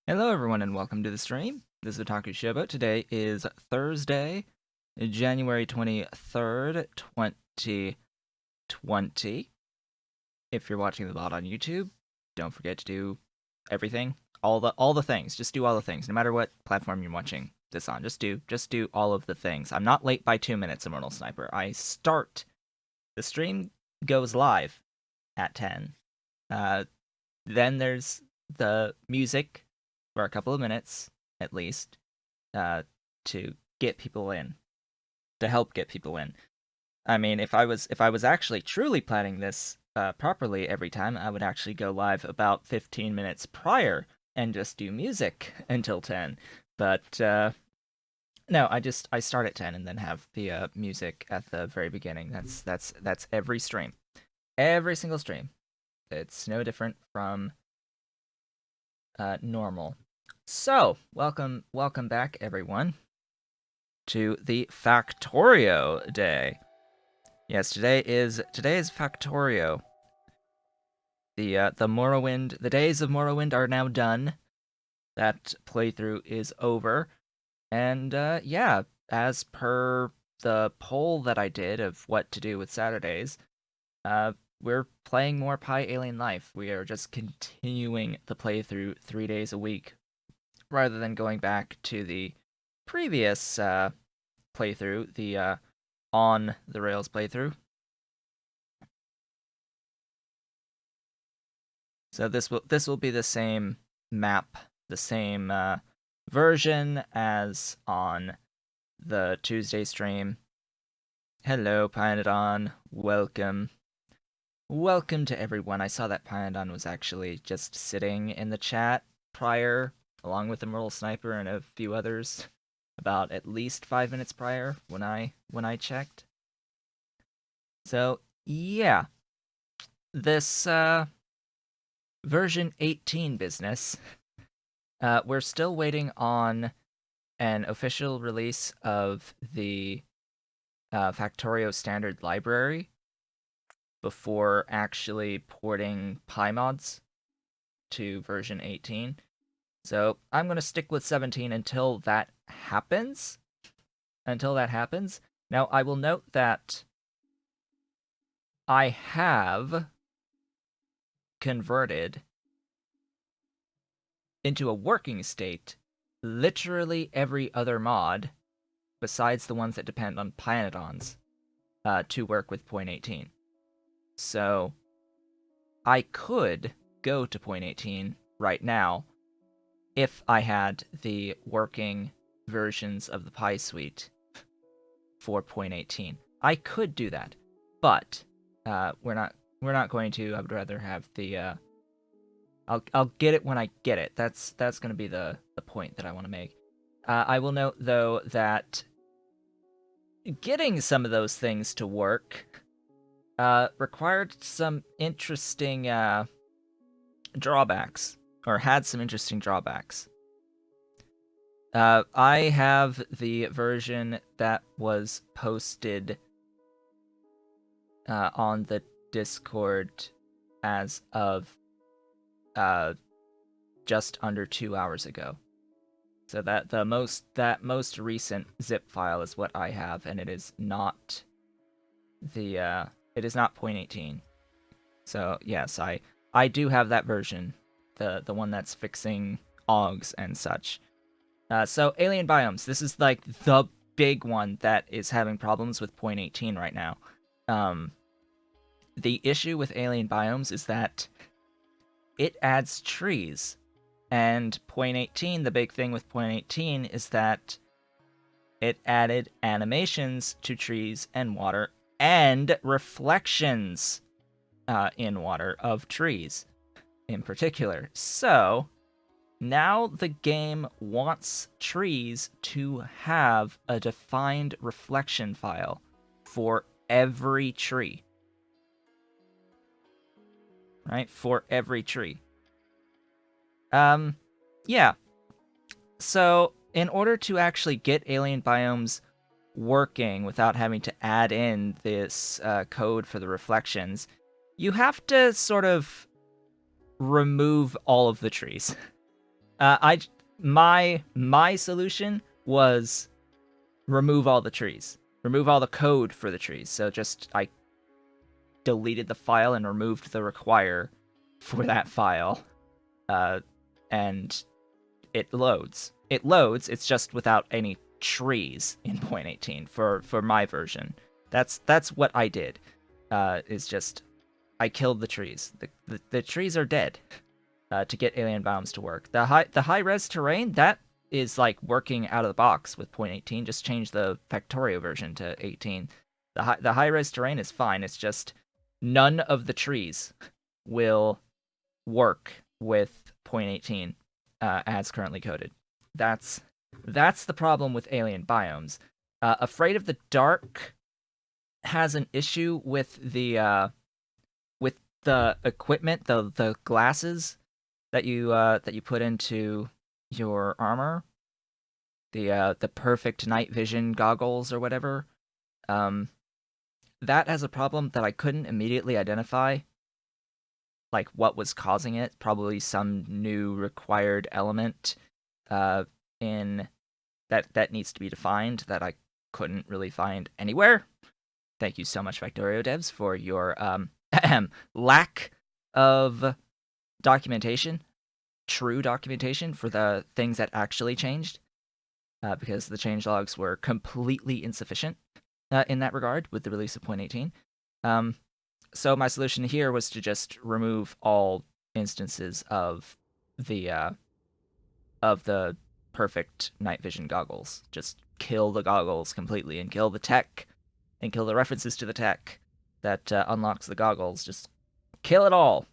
Hello, everyone, and welcome to the stream. This is Otaku Showboat. Today is Thursday, January 23rd, 2020. If you're watching the VOD on YouTube, don't forget to do everything, all the things. Just do all the things, no matter what platform you're watching this on. Just do all of the things. I'm not late by 2 minutes, Immortal Sniper. The stream goes live at 10. Then there's the music for a couple of minutes at least, to get people in, to help get people in. I mean, if I was actually truly planning this properly every time, I would actually go live about 15 minutes prior and just do music until 10. But no, I start at 10 and then have the music at the very beginning. That's every stream, every single stream. It's no different from normal. So, welcome back, everyone, to the Factorio Day. Yes, today is Factorio. The Morrowind, the days of Morrowind are now done. That playthrough is over, and yeah, as per the poll that I did of what to do with Saturdays, we're playing more Alien Life. We are just continuing the playthrough 3 days a week, rather than going back to the previous playthrough, the on the rails playthrough. So this will be the same map, the same version as on the Tuesday stream. Hello, Pyanodon. Welcome. Welcome to everyone. I saw that Pyanodon was actually just sitting in the chat prior, along with Immortal Sniper and a few others, about at least 5 minutes prior when I checked. So yeah, this version 18 business. We're still waiting on an official release of the Factorio standard library before actually porting PyMods to version 18. So I'm going to stick with 17 until that happens. Now, I will note that I have converted into a working state literally every other mod besides the ones that depend on Pyanodons to work with point 18. So I could go to point 18 right now if I had the working versions of the Pi suite for point 18. I could do that, but we're not going to. I would rather have the I'll get it when I get it. That's going to be the point that I want to make. I will note though that getting some of those things to work required some interesting drawbacks, or had some interesting drawbacks. I have the version that was posted on the Discord as of just under 2 hours ago. So that most recent zip file is what I have, and it is not point 18. So yes, I do have that version, the one that's fixing OGs and such. So alien biomes, this is like the big one that is having problems with point 18 right now. The issue with alien biomes is that it adds trees. And point 18, the big thing with point 18 is that it added animations to trees and water and reflections in water of trees in particular. So now the game wants trees to have a defined reflection file for every tree. Right? For every tree. Yeah. So, in order to actually get alien biomes working without having to add in this code for the reflections, you have to sort of remove all of the trees. I my solution was remove all the trees, remove all the code for the trees. So just I deleted the file and removed the require for that file, and it loads. It loads. It's just without any trees in 0.18 for my version. That's what I did. Is just I killed the trees. The trees are dead. To get alien biomes to work. The high res terrain that is like working out of the box with 0.18. Just change the Factorio version to 18. The high res terrain is fine. It's just none of the trees will work with 0.18 as currently coded. That's the problem with alien biomes. Afraid of the Dark has an issue with the equipment, the glasses that you put into your armor, the perfect night vision goggles or whatever. That has a problem that I couldn't immediately identify, like what was causing it. Probably some new required element in that needs to be defined that I couldn't really find anywhere. Thank you so much, Factorio devs, for your lack of documentation, true documentation for the things that actually changed, because the changelogs were completely insufficient in that regard with the release of 0.18. So my solution here was to just remove all instances of the perfect night vision goggles. Just kill the goggles completely and kill the tech and kill the references to the tech that unlocks the goggles. Just kill it all.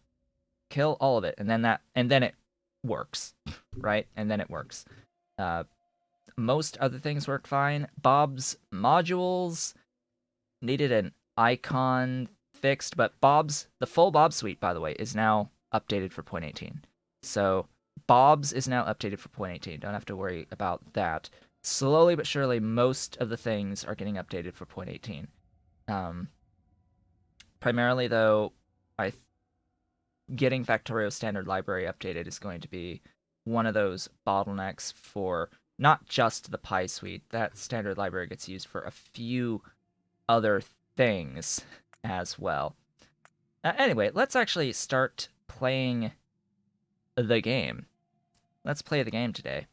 Kill all of it, and then it works, right? And then it works. Most other things work fine. Bob's modules needed an icon fixed, but the full Bob suite, by the way, is now updated for 0.18. So Bob's is now updated for 0.18. Don't have to worry about that. Slowly but surely, most of the things are getting updated for 0.18. Primarily, though, getting Factorio standard library updated is going to be one of those bottlenecks for not just the Pi suite. That standard library gets used for a few other things as well. Anyway, let's actually start playing the game. Let's play the game today.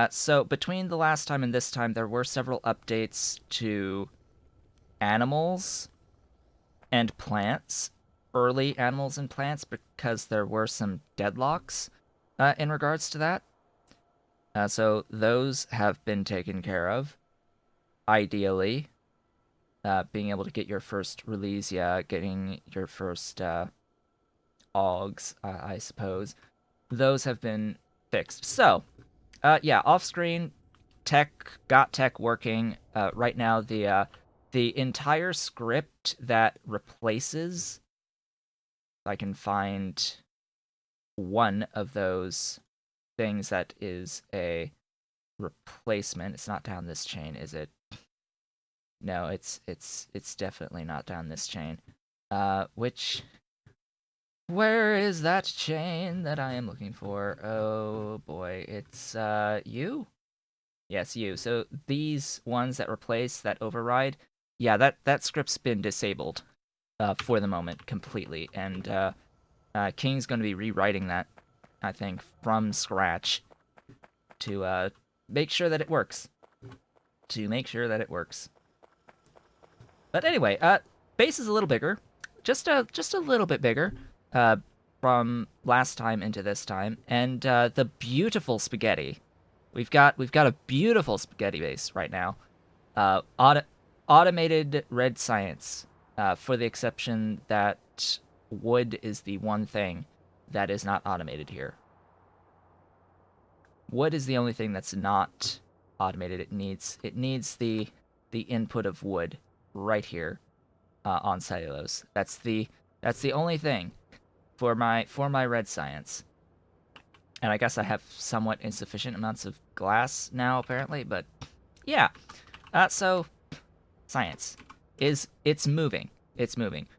So between the last time and this time, there were several updates to animals and plants, early animals and plants, because there were some deadlocks in regards to that. So those have been taken care of. Ideally, being able to get your first release, getting your first augs, I suppose. Those have been fixed. So, off-screen, got tech working. Right now, the entire script that replaces, if I can find one of those things that is a replacement. It's not down this chain, is it? No, it's definitely not down this chain. Where is that chain that I am looking for? Oh boy, it's you? Yes, you. So these ones that replace, that override, yeah, that script's been disabled for the moment completely, and King's going to be rewriting that, I think, from scratch to make sure that it works. But anyway, base is a little bigger, just a little bit bigger from last time into this time, and the beautiful spaghetti. We've got a beautiful spaghetti base right now. Automated red science, for the exception that wood is the one thing that is not automated here. Wood is the only thing that's not automated. It needs the input of wood right here on cellulose. That's the only thing for my red science. And I guess I have somewhat insufficient amounts of glass now, apparently. But yeah, so science it's moving,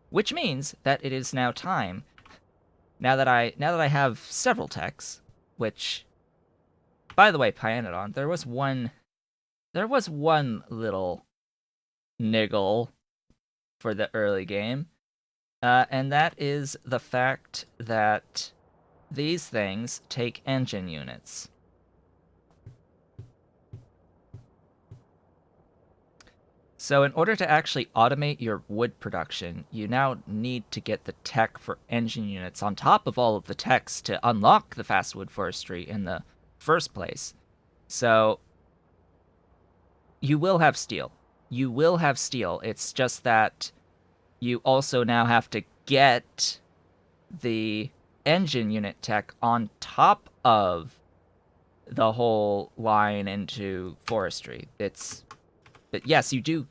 which means that it is now time Now that I have several techs, which, by the way, Pyanodon, there was one little niggle for the early game, and that is the fact that these things take engine units. So in order to actually automate your wood production, you now need to get the tech for engine units on top of all of the techs to unlock the fast wood forestry in the first place. So you will have steel. You will have steel. It's just that you also now have to get the engine unit tech on top of the whole line into forestry. But yes, you do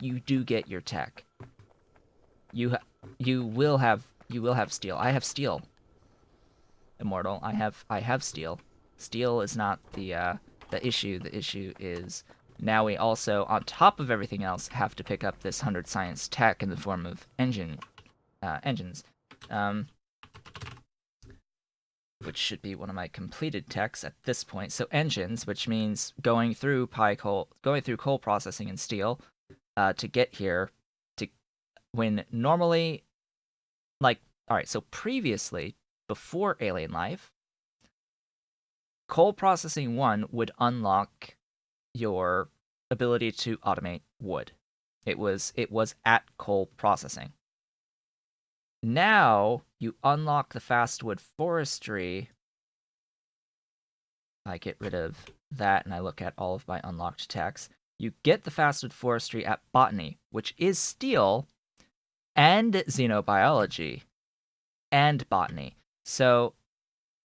get your tech. You will have steel. I have steel. Immortal. I have steel. Steel is not the issue. The issue is now we also, on top of everything else, have to pick up this 100 science tech in the form of engines, which should be one of my completed techs at this point. So engines, which means going through coal processing and steel, to get here. To when normally, like, all right. So previously, before Alien Life, coal processing 1 would unlock your ability to automate wood. It was at coal processing. Now you unlock the fast wood forestry. I get rid of that and I look at all of my unlocked techs. You get the fast wood forestry at botany, which is steel and xenobiology and botany. So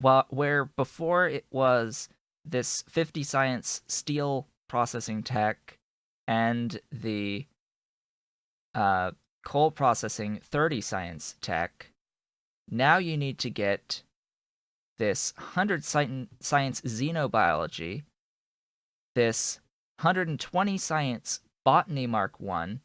where before it was this 50 science steel processing tech and the coal processing 30 science tech, now you need to get this 100 science xenobiology, this 120 science botany mark 1,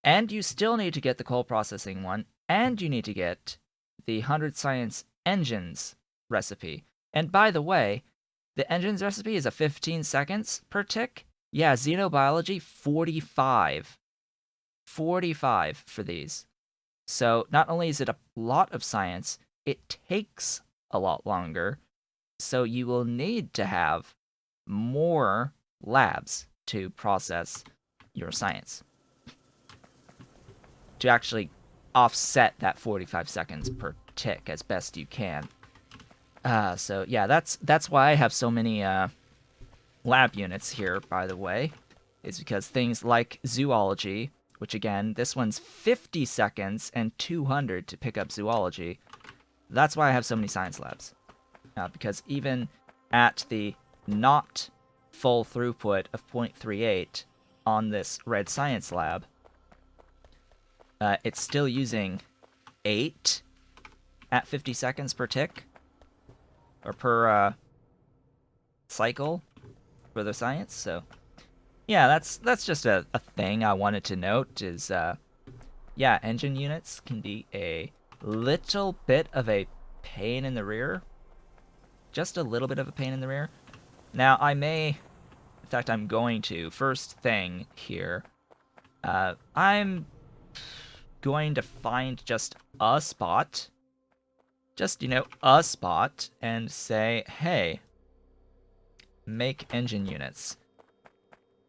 and you still need to get the coal processing one, and you need to get the 100 science engines recipe. And by the way, the engines recipe is a 15 seconds per tick. Yeah, xenobiology, 45. 45 for these. So not only is it a lot of science, it takes a lot longer. So you will need to have more labs to process your science to actually offset that 45 seconds per tick as best you can. So yeah, that's why I have so many lab units here, by the way, is because things like zoology, which again, this one's 50 seconds and 200 to pick up zoology. That's why I have so many science labs. Because even at the not full throughput of 0.38 on this red science lab, it's still using 8 at 50 seconds per tick, or per cycle for the science. So yeah, that's just a thing I wanted to note is, yeah, engine units can be a little bit of a pain in the rear. Just a little bit of a pain in the rear. Now, I may, in fact, I'm going to, first thing here, I'm going to find just a spot, a spot, and say, hey, make engine units.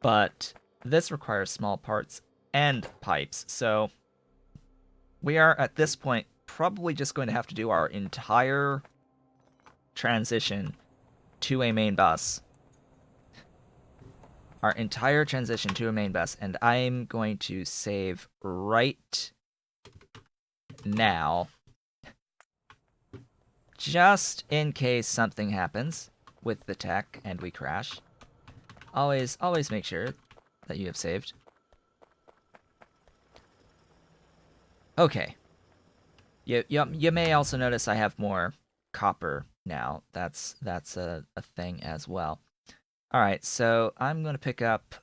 But this requires small parts and pipes, so we are, at this point, probably just going to have to do our entire transition to a main bus. Our entire transition to a main bus, and I'm going to save right now, just in case something happens with the tech and we crash. Always make sure that you have saved. Okay. You may also notice I have more copper now. That's a thing as well. All right, so I'm going to pick up...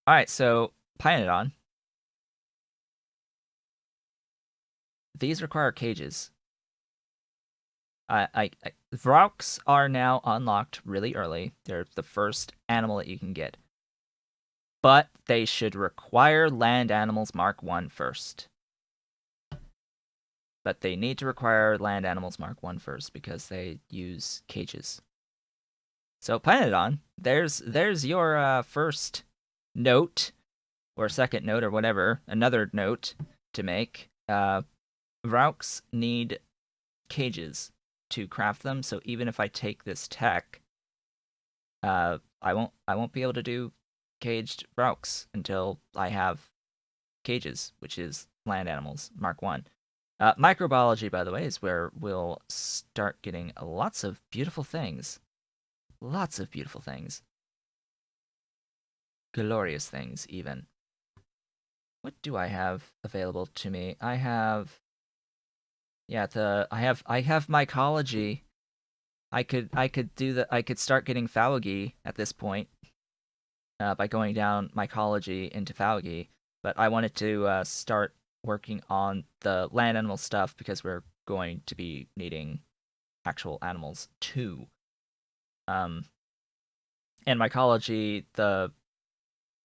All right, so Pyanodon. these require cages. Vrauks are now unlocked really early. They're the first animal that you can get. But they should require land animals Mark 1 first. But they need to require land animals Mark 1 first because they use cages. So Pyanodon, there's your first note, or second note, or whatever, another note to make. Vrauks need cages to craft them, so even if I take this tech, I won't be able to do caged Vrauks until I have cages, which is land animals Mark 1. Microbiology, by the way, is where we'll start getting lots of beautiful things. Lots of beautiful things. Glorious things, even. What do I have available to me? I have... Yeah, I have mycology. I could start getting phalangy at this point by going down mycology into phalangy, but I wanted to start working on the land animal stuff because we're going to be needing actual animals too. And mycology, the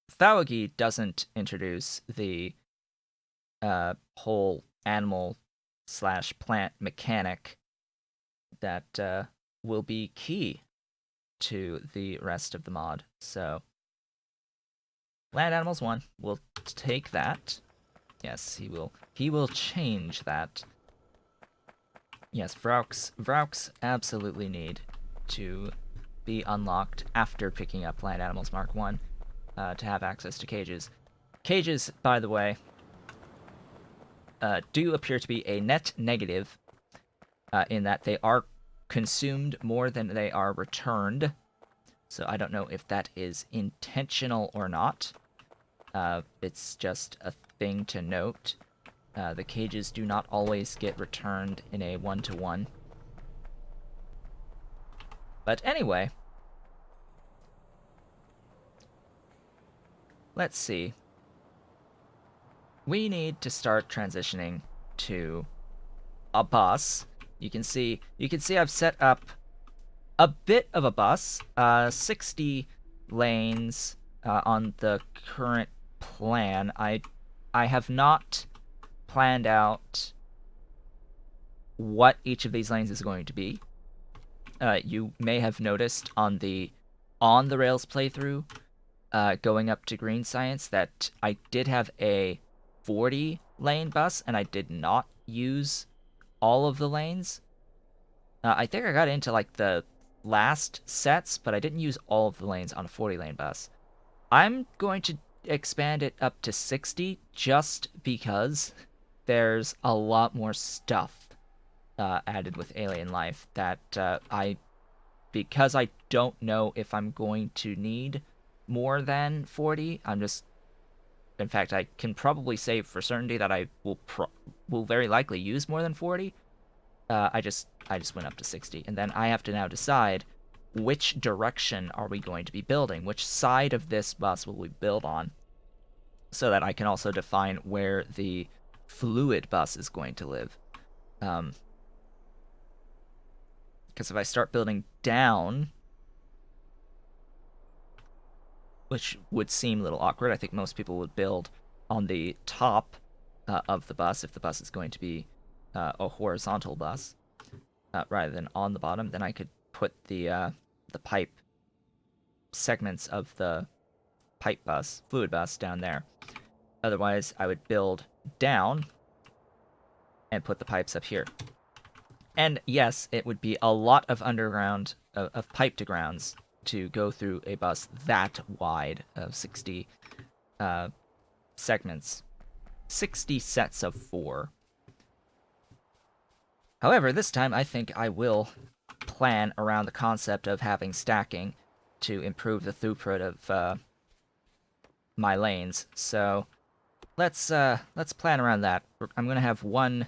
phalangy doesn't introduce the whole animal / plant mechanic that will be key to the rest of the mod. So, land animals 1, we'll take that. Yes, he will change that. Yes, Vrauks absolutely need to be unlocked after picking up land animals Mark 1 to have access to cages. Cages, by the way, do appear to be a net negative in that they are consumed more than they are returned. So I don't know if that is intentional or not. It's just a thing to note. The cages do not always get returned in a 1-to-1. But anyway, let's see. We need to start transitioning to a bus. You can see I've set up a bit of a bus, 60 lanes on the current plan. I have not planned out what each of these lanes is going to be. You may have noticed on the rails playthrough going up to Green Science that I did have a 40 lane bus and I did not use all of the lanes. I think I got into like the last sets, but I didn't use all of the lanes on a 40 lane bus. I'm going to expand it up to 60 just because there's a lot more stuff added with Alien Life that because I don't know if I'm going to need more than 40, in fact, I can probably say for certainty that I will very likely use more than 40. I just went up to 60, and then I have to now decide which direction are we going to be building, which side of this bus will we build on, so that I can also define where the fluid bus is going to live. Because if I start building down, which would seem a little awkward, I think most people would build on the top of the bus if the bus is going to be a horizontal bus rather than on the bottom. Then I could put the pipe segments of the pipe bus, fluid bus, down there. Otherwise, I would build down and put the pipes up here. And yes, it would be a lot of underground, of pipe to grounds to go through a bus that wide of 60 segments. 60 sets of 4. However, this time I think I will plan around the concept of having stacking to improve the throughput of my lanes. So let's plan around that. I'm gonna have one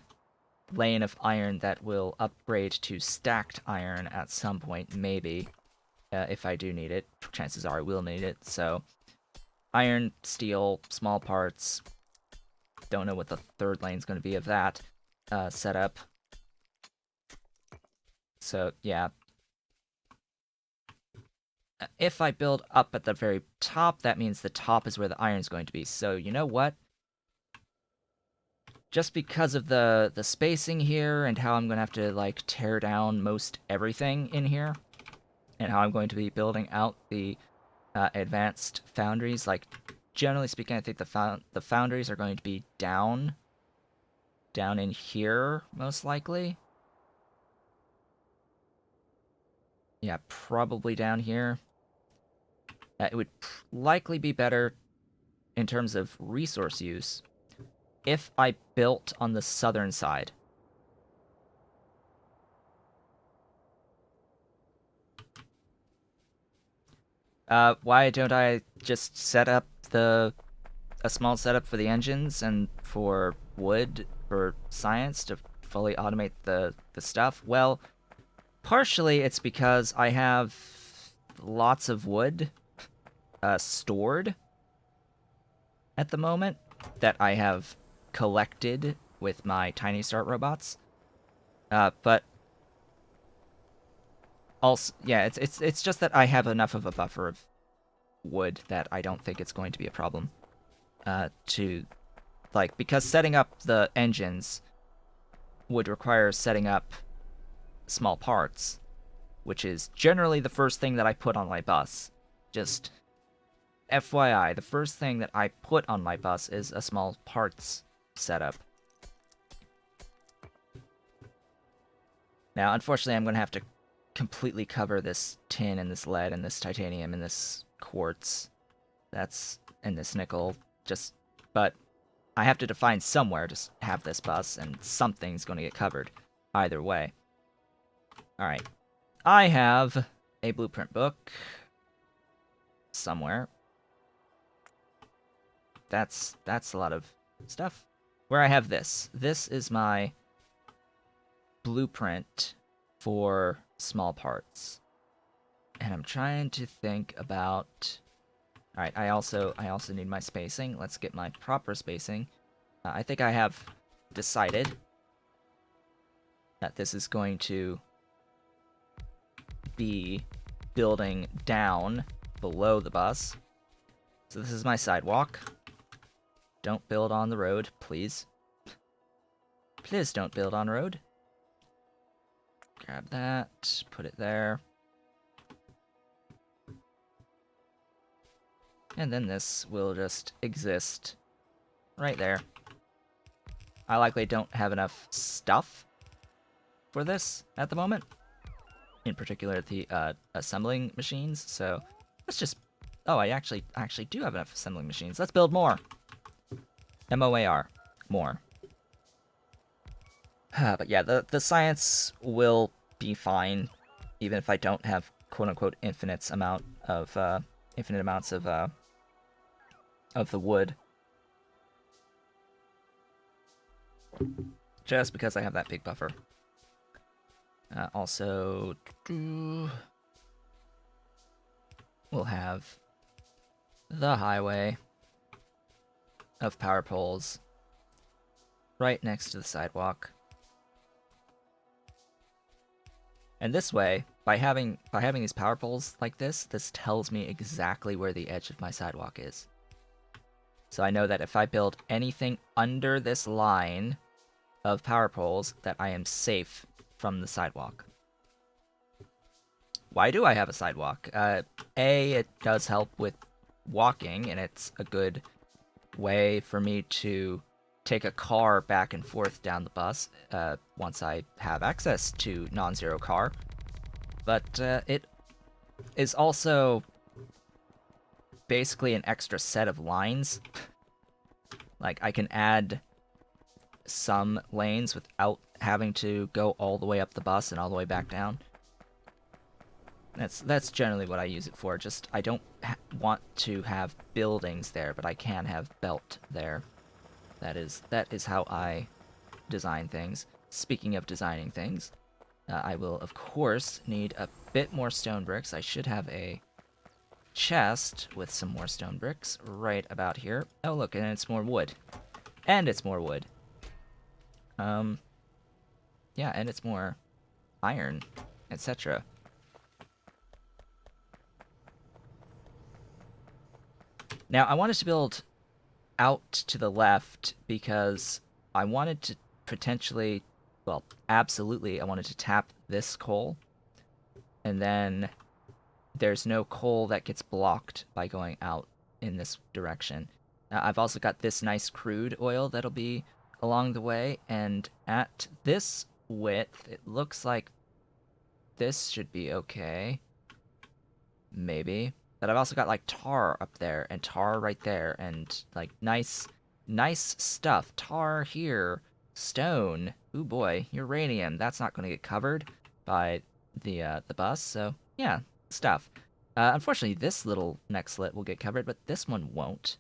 lane of iron that will upgrade to stacked iron at some point, maybe, if I do need it. Chances are I will need it. So iron, steel, small parts. Don't know what the third lane's going to be of that. setup. So, yeah. If I build up at the very top, that means the top is where the iron's going to be. So, you know what? Just because of the spacing here and how I'm going to have to, like, tear down most everything in here, and how I'm going to be building out the advanced foundries, like, generally speaking, I think the foundries are going to be down in here, most likely. Yeah, probably down here. It would likely be better in terms of resource use if I built on the southern side. Why don't I just set up a small setup for the engines and for wood for science to fully automate the stuff? Well, partially it's because I have lots of wood stored at the moment that I have collected with my tiny start robots. But also, yeah, it's just that I have enough of a buffer of wood that I don't think it's going to be a problem. To like, because setting up the engines would require setting up small parts, which is generally the first thing that I put on my bus. Just FYI, the first thing that I put on my bus is a small parts setup. Now, unfortunately, I'm going to have to completely cover this tin and this lead and this titanium and this quartz. And this nickel. But I have to define somewhere to have this bus, and something's going to get covered. Either way. Alright. I have a blueprint book somewhere. That's a lot of stuff. Where I have this. This is my blueprint for small parts. And I'm trying to think about... Alright, I also need my spacing. Let's get my proper spacing. I think I have decided that this is going to be building down below the bus. So this is my sidewalk. Don't build on the road, please. Please don't build on road. Grab that, put it there. And then this will just exist right there. I likely don't have enough stuff for this at the moment. In particular, the assembling machines. So let's just... Oh, I actually do have enough assembling machines. Let's build more. MOAR. More. But yeah, the science will be fine, even if I don't have quote-unquote infinite amounts of the wood. Just because I have that big buffer. Also, we'll have the highway of power poles right next to the sidewalk. And this way, by having these power poles like this tells me exactly where the edge of my sidewalk is. So I know that if I build anything under this line of power poles, that I am safe from the sidewalk. Why do I have a sidewalk? It does help with walking, and it's a good way for me to take a car back and forth down the bus once I have access to non-zero car. But it is also basically an extra set of lines. Like, I can add some lanes without having to go all the way up the bus and all the way back down. That's generally what I use it for. Just, I don't want to have buildings there, but I can have belt there. That is how I design things. Speaking of designing things, I will, of course, need a bit more stone bricks. I should have a chest with some more stone bricks right about here. Oh, look, and it's more wood. And it's more wood. Yeah, and it's more iron, etc. Now, I wanted to build out to the left because I wanted to potentially, well, absolutely, I wanted to tap this coal, and then there's no coal that gets blocked by going out in this direction. I've also got this nice crude oil that'll be along the way, and at this width, it looks like this should be okay. Maybe. But I've also got like tar up there and tar right there and like nice stuff. Tar here, stone. Ooh boy, uranium. That's not going to get covered by the bus. So yeah, stuff. Unfortunately, this little neck slit will get covered, but this one won't.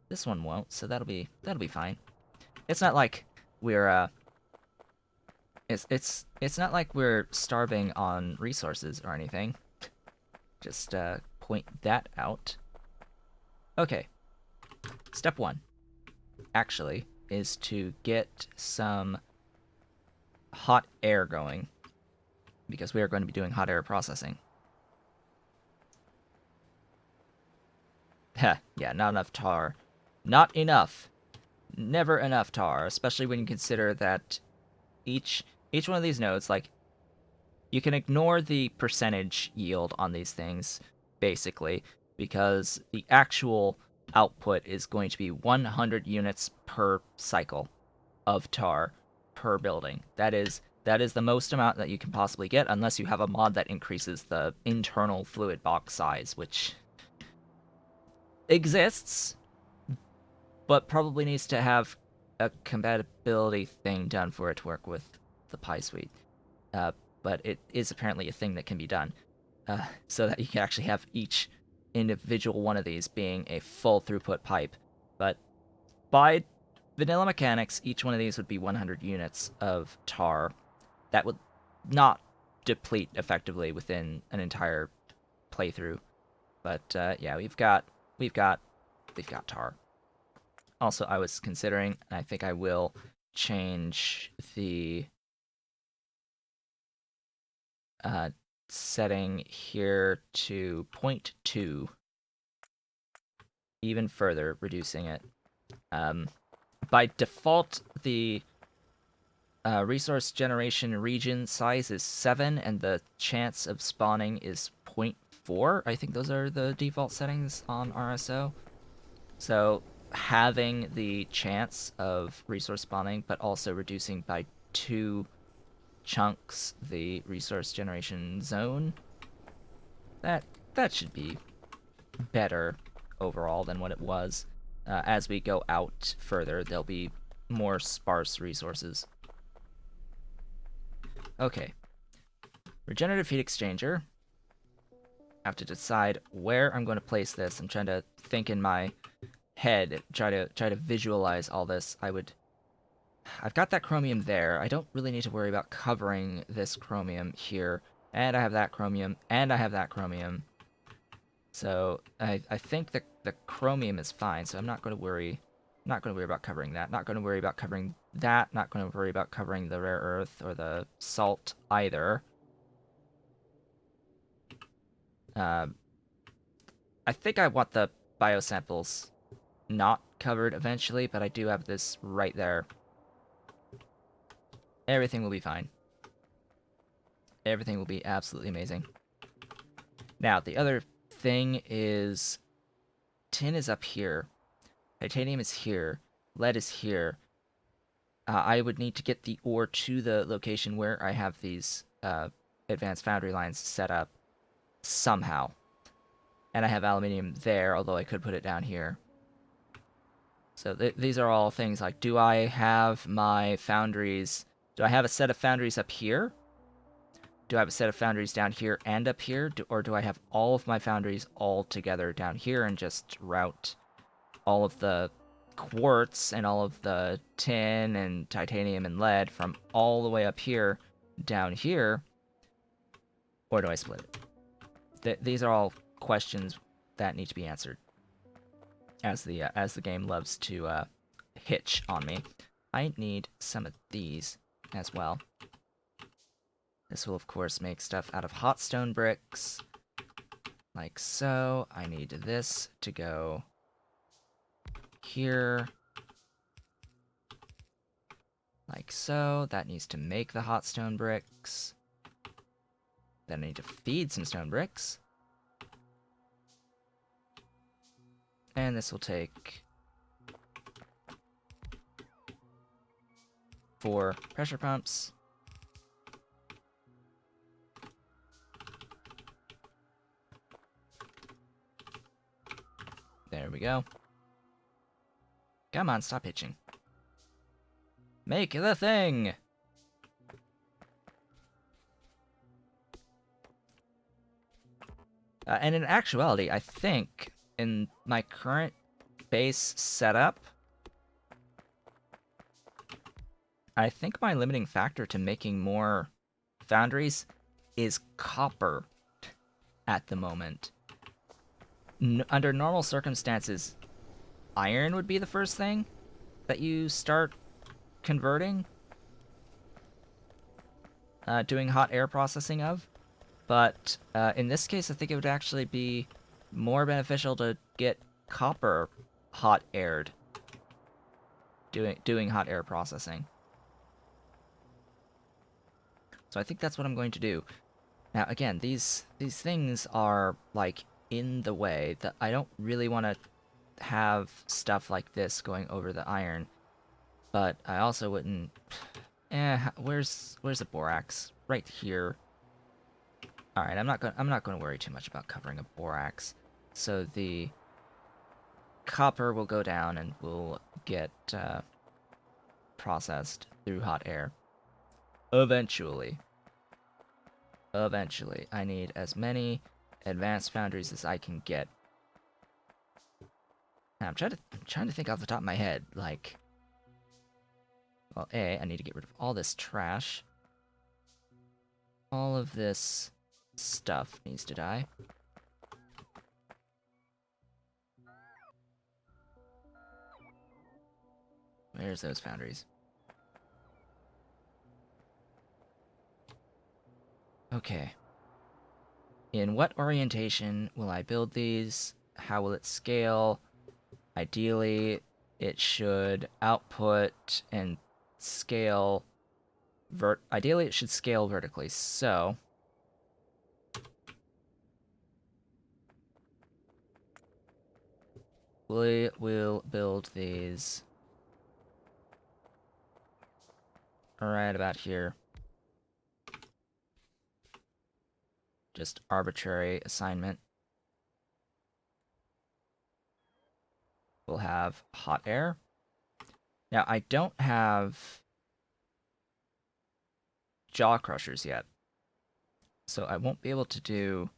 This one won't. So that'll be fine. It's not like we're it's not like we're starving on resources or anything. Just point that out. Okay, step one, actually, is to get some hot air going, because we are going to be doing hot air processing. Heh, yeah, not enough tar. Not enough. Never enough tar, especially when you consider that each each one of these nodes, like, you can ignore the percentage yield on these things, basically, because the actual output is going to be 100 units per cycle of tar per building. That is the most amount that you can possibly get, unless you have a mod that increases the internal fluid box size, which exists, but probably needs to have a compatibility thing done for it to work with the Pi suite. Uh, but it is apparently a thing that can be done, so that you can actually have each individual one of these being a full throughput pipe. But by vanilla mechanics, each one of these would be 100 units of tar. That would not deplete effectively within an entire playthrough. But yeah, we've got tar. Also, I was considering, and I think I will change the uh, setting here to 0.2, even further reducing it. By default, the resource generation region size is 7, and the chance of spawning is 0.4. I think those are the default settings on RSO. So having the chance of resource spawning, but also reducing by 2 chunks the resource generation zone, that should be better overall than what it was. As we go out further, there'll be more sparse resources. Okay. Regenerative heat exchanger. I have to decide where I'm going to place this. I'm trying to think in my head, try to visualize all this. I've got that chromium there. I don't really need to worry about covering this chromium here. And I have that chromium, and I have that chromium. So I think the chromium is fine, so I'm not going to worry about covering that. Not going to worry about covering that. Not going to worry about covering the rare earth or the salt either. I think I want the biosamples not covered eventually, but I do have this right there. Everything will be fine. Everything will be absolutely amazing. Now, the other thing is tin is up here. Titanium is here. Lead is here. I would need to get the ore to the location where I have these advanced foundry lines set up somehow. And I have aluminium there, although I could put it down here. So these are all things like, do I have my foundries... Do I have a set of foundries up here? Do I have a set of foundries down here and up here? Or do I have all of my foundries all together down here and just route all of the quartz and all of the tin and titanium and lead from all the way up here down here? Or do I split it? These are all questions that need to be answered, as the game loves to hitch on me. I need some of these. as well. This will, of course, make stuff out of hot stone bricks, like so. I need this to go here, like so. That needs to make the hot stone bricks. Then I need to feed some stone bricks. And this will take 4 pressure pumps. There we go. Come on, stop hitching. Make the thing! And in actuality, I think in my current base setup, I think my limiting factor to making more foundries is copper at the moment. Under normal circumstances, iron would be the first thing that you start converting, doing hot air processing of. But in this case, I think it would actually be more beneficial to get copper hot aired, doing hot air processing. So I think that's what I'm going to do. Now, again, these things are, like, in the way that I don't really want to have stuff like this going over the iron. But I also wouldn't... where's the borax? Right here. Alright, I'm not going to worry too much about covering a borax. So the copper will go down and will get processed through hot air. Eventually. Eventually. I need as many advanced foundries as I can get. Now, I'm trying to think off the top of my head, like... Well, I need to get rid of all this trash. All of this stuff needs to die. Where's those foundries? Okay. In what orientation will I build these? How will it scale? Ideally, it should output and scale... Ideally, it should scale vertically, so... We will build these right about here. Just arbitrary assignment. We'll have hot air. Now, I don't have jaw crushers yet, so I won't be able to do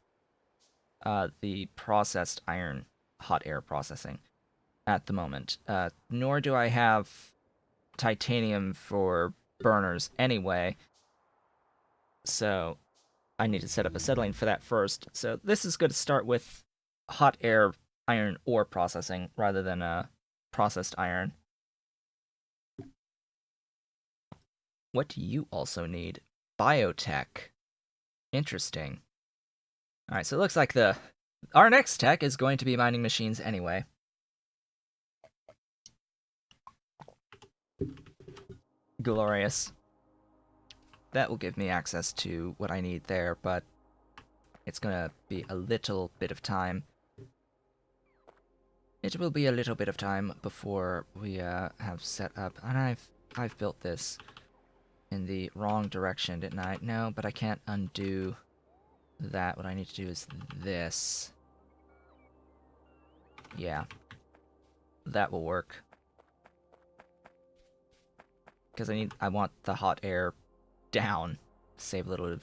the processed iron hot air processing at the moment. Nor do I have titanium for burners anyway, so I need to set up a settling for that first. So this is going to start with hot air iron ore processing rather than processed iron. What do you also need? Biotech. Interesting. Alright, so it looks like our next tech is going to be mining machines anyway. Glorious. That will give me access to what I need there, but it's gonna be a little bit of time. It will be a little bit of time before we have set up, and I've built this in the wrong direction, didn't I? No, but I can't undo that. What I need to do is this. Yeah. That will work. Because I want the hot air down. Save a little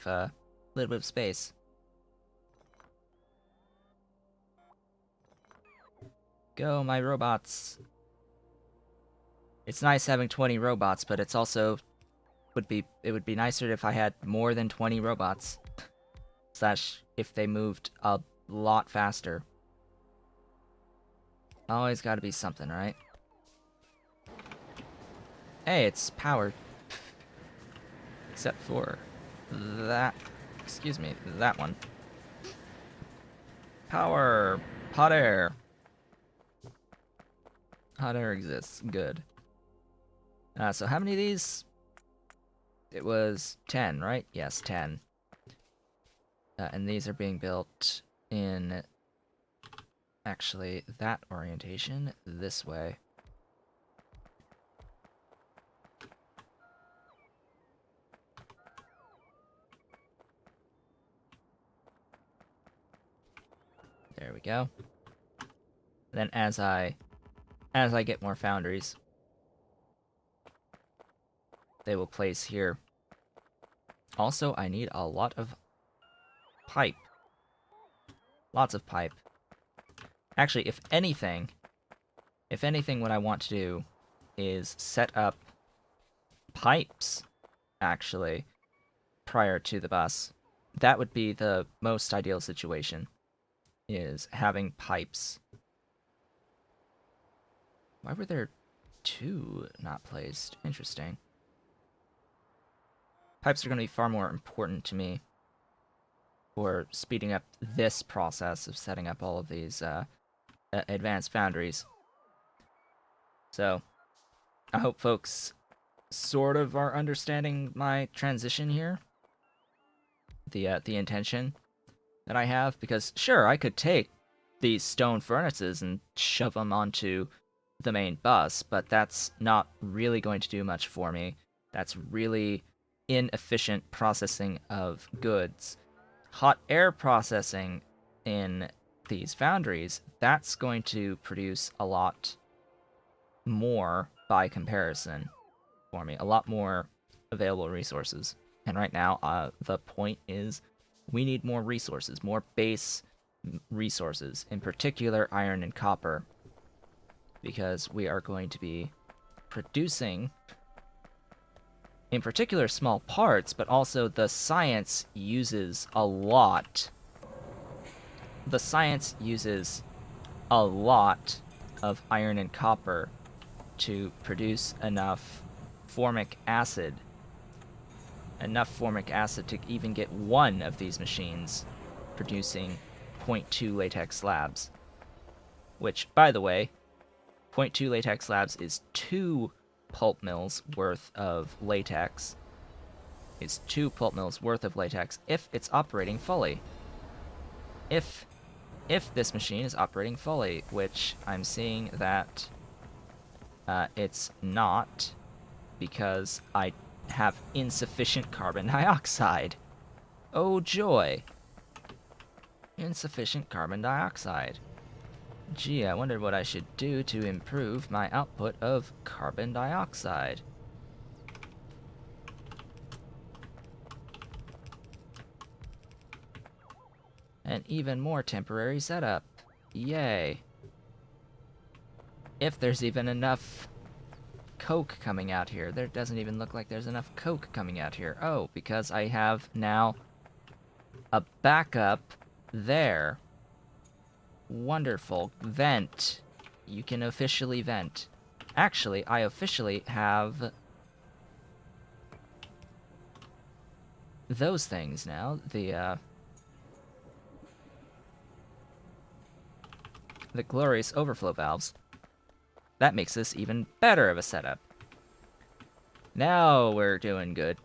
bit of space. Go, my robots. It's nice having 20 robots, but it's also it would be nicer if I had more than 20 robots. Slash, if they moved a lot faster. Always gotta be something, right? Hey, it's powered. Except for that, excuse me, that one. Power! Hot air! Hot air exists, good. So how many of these? It was 10, right? Yes, 10. And these are being built in, actually, that orientation, this way. There we go. Then as I get more foundries, they will place here. Also, I need a lot of pipe. Lots of pipe. Actually, if anything, what I want to do is set up pipes, actually, prior to the bus. That would be the most ideal situation, is having pipes. Why were there 2 not placed? Interesting. Pipes are going to be far more important to me for speeding up this process of setting up all of these advanced foundries. So, I hope folks sort of are understanding my transition here. The intention that I have, because sure, I could take these stone furnaces and shove them onto the main bus, but that's not really going to do much for me. That's really inefficient processing of goods. Hot air processing in these foundries, that's going to produce a lot more by comparison for me, a lot more available resources. And right now, the point is we need more resources, more base resources, in particular iron and copper, because we are going to be producing, in particular, small parts, but also the science uses a lot. The science uses a lot of iron and copper to produce enough formic acid. Enough formic acid to even get one of these machines producing 0.2 latex slabs. Which, by the way, 0.2 latex slabs is 2 pulp mills worth of latex. It's 2 pulp mills worth of latex if it's operating fully. If this machine is operating fully, which I'm seeing that it's not, because I have insufficient carbon dioxide. Oh joy. Insufficient carbon dioxide. Gee, I wonder what I should do to improve my output of carbon dioxide. An even more temporary setup. Yay. If there's even enough coke coming out here. There doesn't even look like there's enough coke coming out here. Oh, because I have now a backup there. Wonderful. Vent. You can officially vent. Actually, I officially have those things now. The glorious overflow valves. That makes this even better of a setup. Now we're doing good.